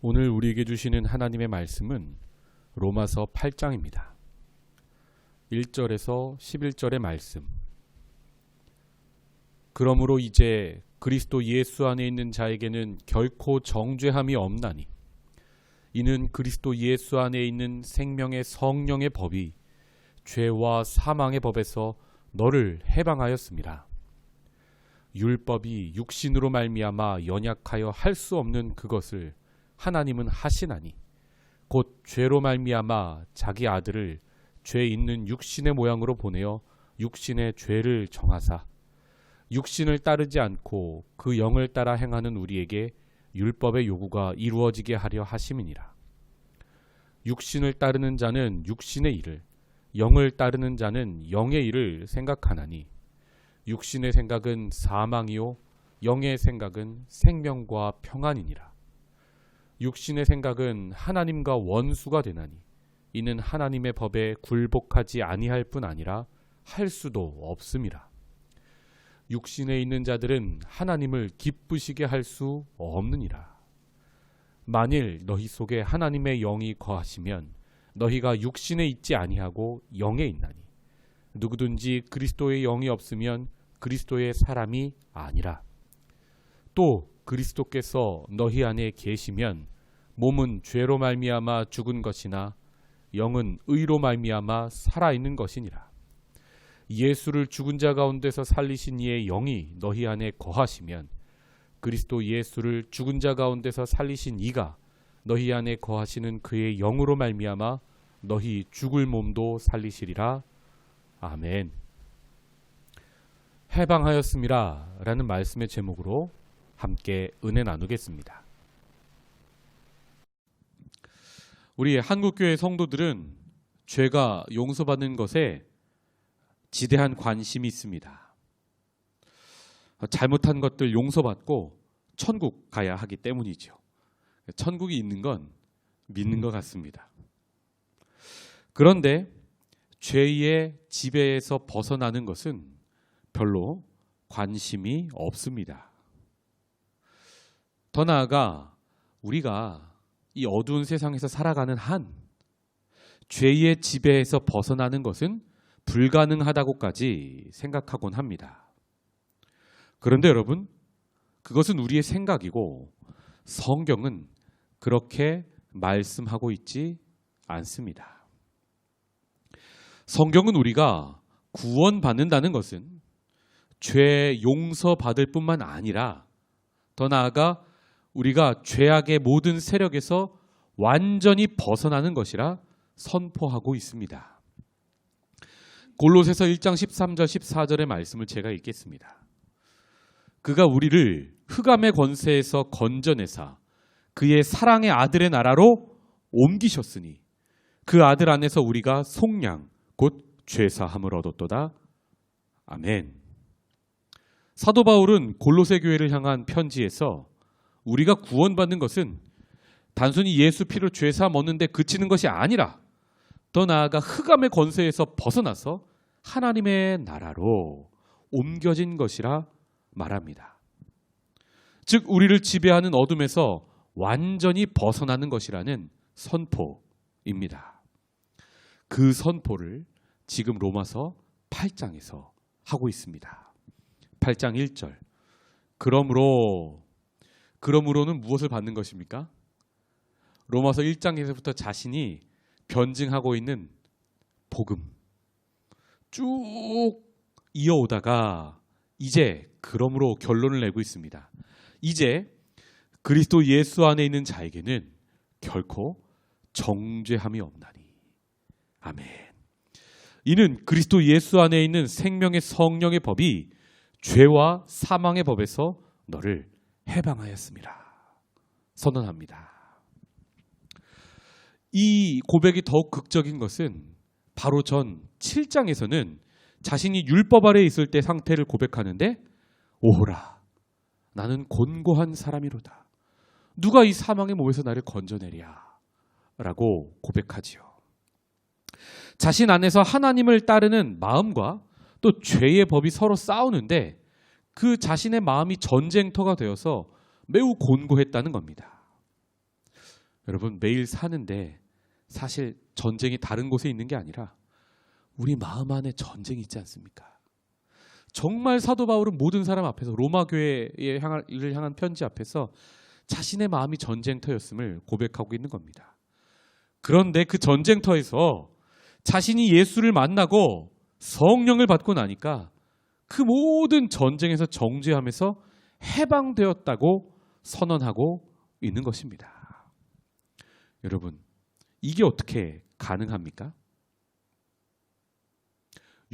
오늘 우리에게 주시는 하나님의 말씀은 로마서 8장입니다. 1절에서 11절의 말씀. 그러므로 이제 그리스도 예수 안에 있는 자에게는 결코 정죄함이 없나니 이는 그리스도 예수 안에 있는 생명의 성령의 법이 죄와 사망의 법에서 너를 해방하였습니다. 율법이 육신으로 말미암아 연약하여 할 수 없는 그것을 하나님은 하시나니 곧 죄로 말미암아 자기 아들을 죄 있는 육신의 모양으로 보내어 육신의 죄를 정하사 육신을 따르지 않고 그 영을 따라 행하는 우리에게 율법의 요구가 이루어지게 하려 하심이니라. 육신을 따르는 자는 육신의 일을, 영을 따르는 자는 영의 일을 생각하나니 육신의 생각은 사망이요 영의 생각은 생명과 평안이니라. 육신의 생각은 하나님과 원수가 되나니 이는 하나님의 법에 굴복하지 아니할 뿐 아니라 할 수도 없음이라. 육신에 있는 자들은 하나님을 기쁘시게 할 수 없느니라. 만일 너희 속에 하나님의 영이 거하시면 너희가 육신에 있지 아니하고 영에 있나니 누구든지 그리스도의 영이 없으면 그리스도의 사람이 아니라. 또 그리스도께서 너희 안에 계시면 몸은 죄로 말미암아 죽은 것이나 영은 의로 말미암아 살아있는 것이니라. 예수를 죽은 자 가운데서 살리신 이의 영이 너희 안에 거하시면 그리스도 예수를 죽은 자 가운데서 살리신 이가 너희 안에 거하시는 그의 영으로 말미암아 너희 죽을 몸도 살리시리라. 아멘. 해방하였음이라 라는 말씀의 제목으로 함께 은혜 나누겠습니다. 우리 한국교회 성도들은 죄가 용서받는 것에 지대한 관심이 있습니다. 잘못한 것들 용서받고 천국 가야 하기 때문이죠. 천국이 있는 건 믿는 것 같습니다. 그런데 죄의 지배에서 벗어나는 것은 별로 관심이 없습니다. 더 나아가 우리가 이 어두운 세상에서 살아가는 한 죄의 지배에서 벗어나는 것은 불가능하다고까지 생각하곤 합니다. 그런데 여러분, 그것은 우리의 생각이고 성경은 그렇게 말씀하고 있지 않습니다. 성경은 우리가 구원받는다는 것은 죄 용서받을 뿐만 아니라 더 나아가 우리가 죄악의 모든 세력에서 완전히 벗어나는 것이라 선포하고 있습니다. 골로새서 1장 13절 14절의 말씀을 제가 읽겠습니다. 그가 우리를 흑암의 권세에서 건져내사 그의 사랑의 아들의 나라로 옮기셨으니 그 아들 안에서 우리가 속량 곧 죄사함을 얻었도다. 아멘. 사도 바울은 골로새 교회를 향한 편지에서 우리가 구원받는 것은 단순히 예수 피로 죄사함 얻는데 그치는 것이 아니라 더 나아가 흑암의 권세에서 벗어나서 하나님의 나라로 옮겨진 것이라 말합니다. 즉 우리를 지배하는 어둠에서 완전히 벗어나는 것이라는 선포입니다. 그 선포를 지금 로마서 8장에서 하고 있습니다. 8장 1절. 그러므로는 무엇을 받는 것입니까? 로마서 1장에서부터 자신이 변증하고 있는 복음 쭉 이어오다가 이제 그러므로 결론을 내고 있습니다. 이제 그리스도 예수 안에 있는 자에게는 결코 정죄함이 없나니. 아멘. 이는 그리스도 예수 안에 있는 생명의 성령의 법이 죄와 사망의 법에서 너를 해방하였습니다. 선언합니다. 이 고백이 더욱 극적인 것은 바로 전 7장에서는 자신이 율법 아래에 있을 때 상태를 고백하는데 오호라 나는 곤고한 사람이로다. 누가 이 사망의 몸에서 나를 건져내랴 라고 고백하지요. 자신 안에서 하나님을 따르는 마음과 또 죄의 법이 서로 싸우는데 그 자신의 마음이 전쟁터가 되어서 매우 곤고했다는 겁니다. 여러분, 매일 사는데 사실 전쟁이 다른 곳에 있는 게 아니라 우리 마음 안에 전쟁이 있지 않습니까? 정말 사도 바울은 모든 사람 앞에서 로마 교회를 향한 편지 앞에서 자신의 마음이 전쟁터였음을 고백하고 있는 겁니다. 그런데 그 전쟁터에서 자신이 예수를 만나고 성령을 받고 나니까 그 모든 전쟁에서 정죄하면서 해방되었다고 선언하고 있는 것입니다. 여러분, 이게 어떻게 가능합니까?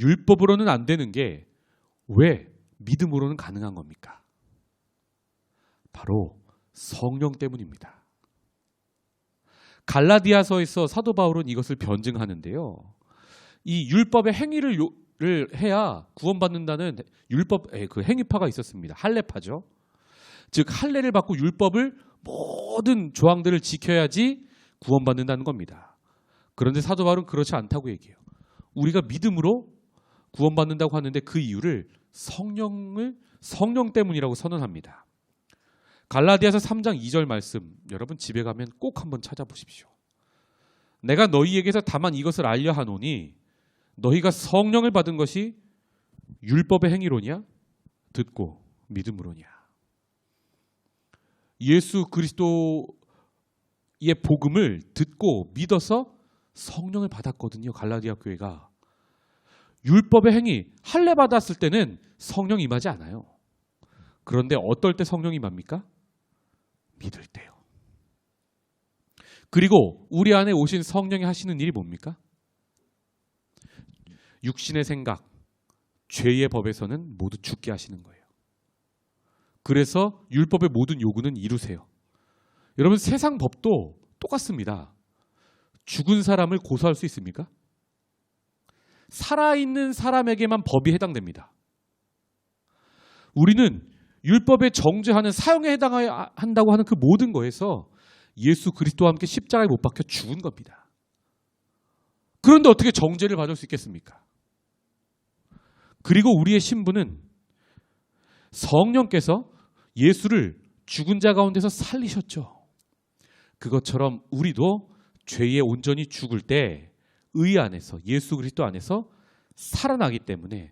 율법으로는 안 되는 게 왜 믿음으로는 가능한 겁니까? 바로 성령 때문입니다. 갈라디아서에서 사도 바울은 이것을 변증하는데요. 이 율법의 행위를 해야 구원받는다는 율법의 그 행위파가 있었습니다. 할례파죠. 즉 할례를 받고 율법을 모든 조항들을 지켜야지 구원받는다는 겁니다. 그런데 사도 바울은 그렇지 않다고 얘기해요. 우리가 믿음으로 구원받는다고 하는데 그 이유를 성령 때문이라고 선언합니다. 갈라디아서 3장 2절 말씀, 여러분 집에 가면 꼭 한번 찾아보십시오. 내가 너희에게서 다만 이것을 알려 하노니 너희가 성령을 받은 것이 율법의 행위로냐 듣고 믿음으로냐. 예수 그리스도의 복음을 듣고 믿어서 성령을 받았거든요. 갈라디아 교회가. 율법의 행위, 할례 받았을 때는 성령 임하지 않아요. 그런데 어떨 때 성령 임합니까? 믿을 때요. 그리고 우리 안에 오신 성령이 하시는 일이 뭡니까? 육신의 생각, 죄의 법에서는 모두 죽게 하시는 거예요. 그래서 율법의 모든 요구는 이루세요. 여러분, 세상 법도 똑같습니다. 죽은 사람을 고소할 수 있습니까? 살아있는 사람에게만 법이 해당됩니다. 우리는 율법에 정죄하는 사형에 해당한다고 하는 그 모든 거에서 예수 그리스도와 함께 십자가에 못 박혀 죽은 겁니다. 그런데 어떻게 정죄를 받을 수 있겠습니까? 그리고 우리의 신분은 성령께서 예수를 죽은 자 가운데서 살리셨죠. 그것처럼 우리도 죄에 온전히 죽을 때 의 안에서, 예수 그리스도 안에서 살아나기 때문에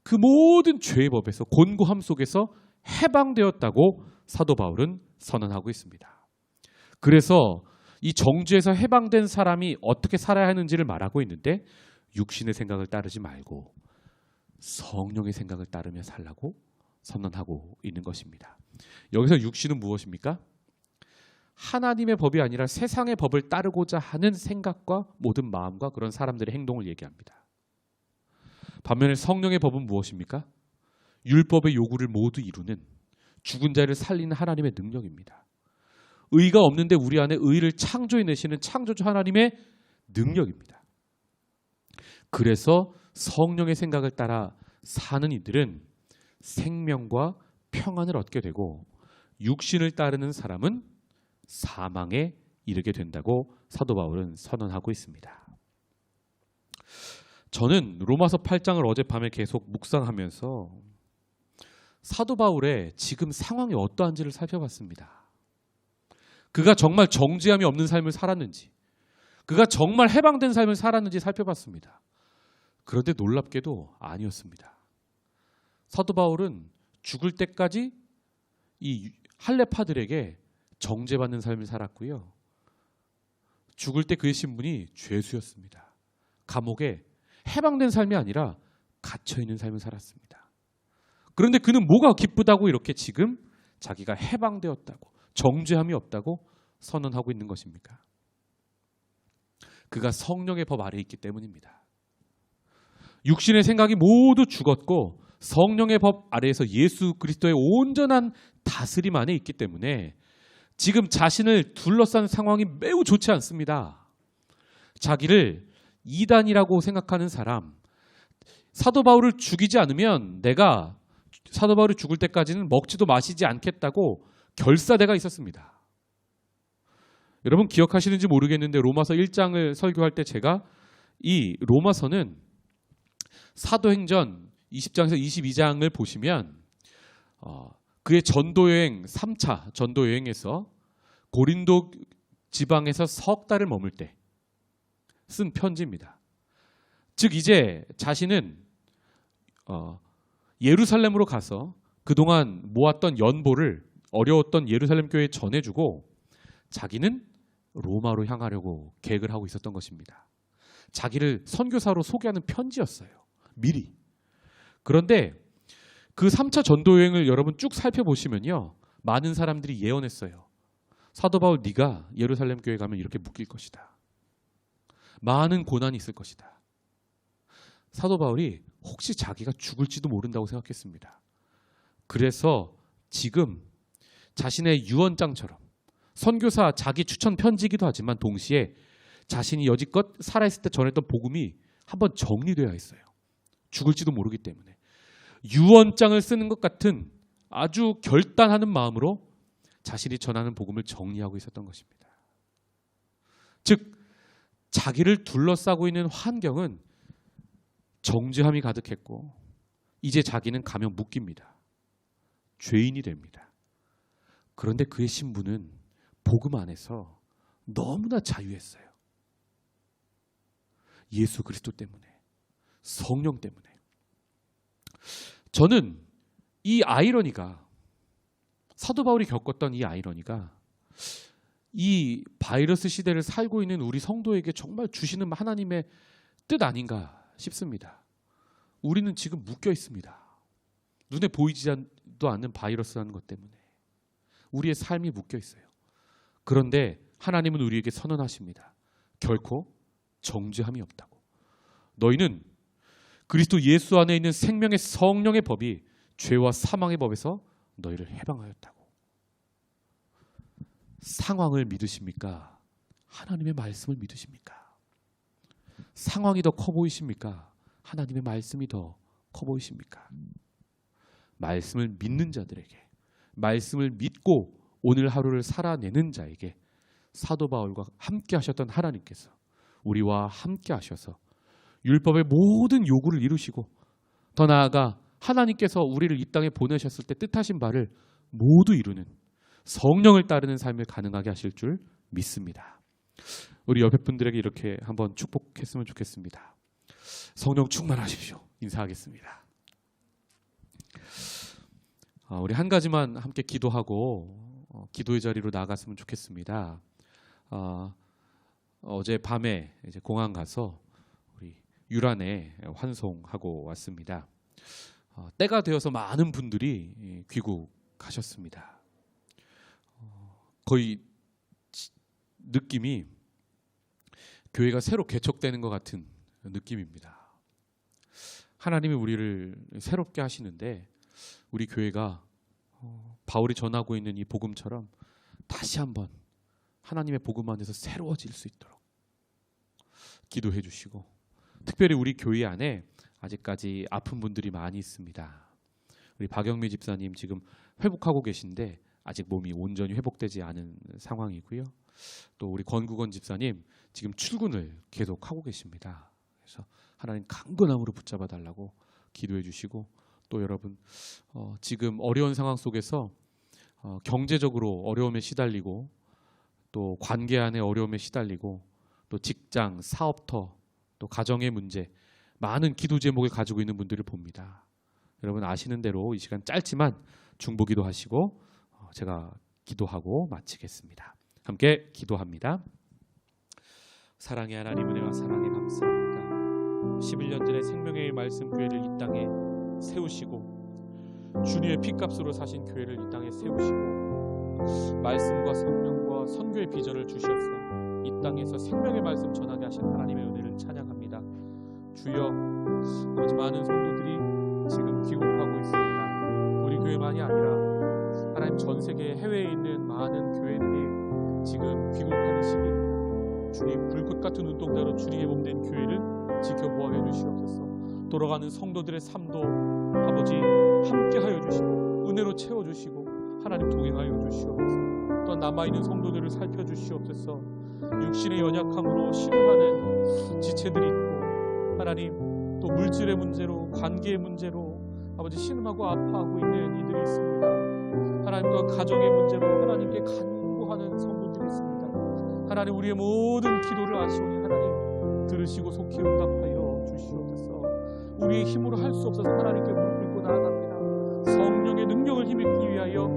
그 모든 죄의 법에서, 곤고함 속에서 해방되었다고 사도 바울은 선언하고 있습니다. 그래서 이 정죄에서 해방된 사람이 어떻게 살아야 하는지를 말하고 있는데, 육신의 생각을 따르지 말고 성령의 생각을 따르며 살라고 선언하고 있는 것입니다. 여기서 육신은 무엇입니까? 하나님의 법이 아니라 세상의 법을 따르고자 하는 생각과 모든 마음과 그런 사람들의 행동을 얘기합니다. 반면에 성령의 법은 무엇입니까? 율법의 요구를 모두 이루는, 죽은 자를 살리는 하나님의 능력입니다. 의가 없는데 우리 안에 의를 창조해내시는 창조주 하나님의 능력입니다. 그래서 성령의 생각을 따라 사는 이들은 생명과 평안을 얻게 되고, 육신을 따르는 사람은 사망에 이르게 된다고 사도 바울은 선언하고 있습니다. 저는 로마서 8장을 어젯밤에 계속 묵상하면서 사도 바울의 지금 상황이 어떠한지를 살펴봤습니다. 그가 정말 정죄함이 없는 삶을 살았는지, 그가 정말 해방된 삶을 살았는지 살펴봤습니다. 그런데 놀랍게도 아니었습니다. 사도 바울은 죽을 때까지 이 할례파들에게 정죄받는 삶을 살았고요. 죽을 때 그의 신분이 죄수였습니다. 감옥에 해방된 삶이 아니라 갇혀있는 삶을 살았습니다. 그런데 그는 뭐가 기쁘다고 이렇게 지금 자기가 해방되었다고, 정죄함이 없다고 선언하고 있는 것입니까? 그가 성령의 법 아래에 있기 때문입니다. 육신의 생각이 모두 죽었고 성령의 법 아래에서 예수 그리스도의 온전한 다스림 안에 있기 때문에 지금 자신을 둘러싼 상황이 매우 좋지 않습니다. 자기를 이단이라고 생각하는 사람, 사도 바울을 죽이지 않으면 내가 사도 바울이 죽을 때까지는 먹지도 마시지 않겠다고 결사대가 있었습니다. 여러분 기억하시는지 모르겠는데 로마서 1장을 설교할 때 제가 이 로마서는 사도행전 20장에서 22장을 보시면 그의 전도여행 3차 전도여행에서 고린도 지방에서 석 달을 머물 때 쓴 편지입니다. 즉 이제 자신은 예루살렘으로 가서 그동안 모았던 연보를 어려웠던 예루살렘 교회에 전해주고 자기는 로마로 향하려고 계획을 하고 있었던 것입니다. 자기를 선교사로 소개하는 편지였어요. 미리. 그런데 그 3차 전도 여행을 여러분 쭉 살펴보시면요. 많은 사람들이 예언했어요. 사도 바울 네가 예루살렘 교회 가면 이렇게 묶일 것이다. 많은 고난이 있을 것이다. 사도 바울이 혹시 자기가 죽을지도 모른다고 생각했습니다. 그래서 지금 자신의 유언장처럼 선교사 자기 추천 편지이기도 하지만 동시에 자신이 여지껏 살아있을 때 전했던 복음이 한번 정리되어 있어요. 죽을지도 모르기 때문에. 유언장을 쓰는 것 같은 아주 결단하는 마음으로 자신이 전하는 복음을 정리하고 있었던 것입니다. 즉 자기를 둘러싸고 있는 환경은 정죄함이 가득했고 이제 자기는 가면 묶입니다. 죄인이 됩니다. 그런데 그의 신분은 복음 안에서 너무나 자유했어요. 예수 그리스도 때문에, 성령 때문에. 저는 이 아이러니가, 사도 바울이 겪었던 이 아이러니가 이 바이러스 시대를 살고 있는 우리 성도에게 정말 주시는 하나님의 뜻 아닌가 싶습니다. 우리는 지금 묶여 있습니다. 눈에 보이지도 않는 바이러스라는 것 때문에 우리의 삶이 묶여 있어요. 그런데 하나님은 우리에게 선언하십니다. 결코 정죄함이 없다고. 너희는 그리스도 예수 안에 있는 생명의 성령의 법이 죄와 사망의 법에서 너희를 해방하였다고. 상황을 믿으십니까? 하나님의 말씀을 믿으십니까? 상황이 더 커 보이십니까? 하나님의 말씀이 더 커 보이십니까? 말씀을 믿는 자들에게, 말씀을 믿고 오늘 하루를 살아내는 자에게 사도 바울과 함께 하셨던 하나님께서 우리와 함께 하셔서 율법의 모든 요구를 이루시고 더 나아가 하나님께서 우리를 이 땅에 보내셨을 때 뜻하신 바를 모두 이루는 성령을 따르는 삶을 가능하게 하실 줄 믿습니다. 우리 옆에 분들에게 이렇게 한번 축복했으면 좋겠습니다. 성령 충만하십시오. 인사하겠습니다. 우리 한 가지만 함께 기도하고 기도의 자리로 나갔으면 좋겠습니다. 어제 밤에 이제 공항 가서 우리 유란에 환송하고 왔습니다. 때가 되어서 많은 분들이 귀국하셨습니다. 거의 느낌이 교회가 새로 개척되는 것 같은 느낌입니다. 하나님이 우리를 새롭게 하시는데 우리 교회가 바울이 전하고 있는 이 복음처럼 다시 한번 하나님의 복음 안에서 새로워질 수 있도록 기도해 주시고, 특별히 우리 교회 안에 아직까지 아픈 분들이 많이 있습니다. 우리 박영미 집사님 지금 회복하고 계신데 아직 몸이 온전히 회복되지 않은 상황이고요. 또 우리 권국원 집사님 지금 출근을 계속하고 계십니다. 그래서 하나님 강건함으로 붙잡아 달라고 기도해 주시고, 또 여러분 지금 어려운 상황 속에서 경제적으로 어려움에 시달리고 또 관계 안에 어려움에 시달리고 또 직장, 사업터, 또 가정의 문제, 많은 기도 제목을 가지고 있는 분들을 봅니다. 여러분 아시는 대로 이 시간 짧지만 중보기도 하시고 제가 기도하고 마치겠습니다. 함께 기도합니다. 사랑의 하나님, 은혜와 사랑에 감사합니다. 11년 전에 생명의 말씀 교회를 이 땅에 세우시고 주님의 피값으로 사신 교회를 이 땅에 세우시고 말씀과 성령과 선교의 비전을 주셔서 이 땅에서 생명의 말씀 전하게 하신 하나님의 은혜를 찬양합니다. 주여, 아버지, 많은 성도들이 지금 귀국하고 있습니다. 우리 교회만이 아니라 하나님 전 세계 해외에 있는 많은 교회들이 지금 귀국하는 시기입니다. 주님, 불꽃 같은 눈동자로 주님의 몸된 교회를 지켜보아 주시옵소서. 돌아가는 성도들의 삶도 아버지 함께하여 주시고 은혜로 채워주시고 하나님 동행하여 주시옵소서. 또 남아있는 성도들을 살펴주시옵소서. 육신의 연약함으로 신음하는 지체들이 있고 하나님 또 물질의 문제로 관계의 문제로 아버지 신음하고 아파하고 있는 이들이 있습니다. 하나님과 가정의 문제로 하나님께 간구하는 성도들이 있습니다. 하나님 우리의 모든 기도를 아시오니 하나님 들으시고 속히 응답하여 주시옵소서. 우리의 힘으로 할 수 없어서 하나님께 무릎 꿇고 나아갑니다. 성령의 능력을 힘입기 위하여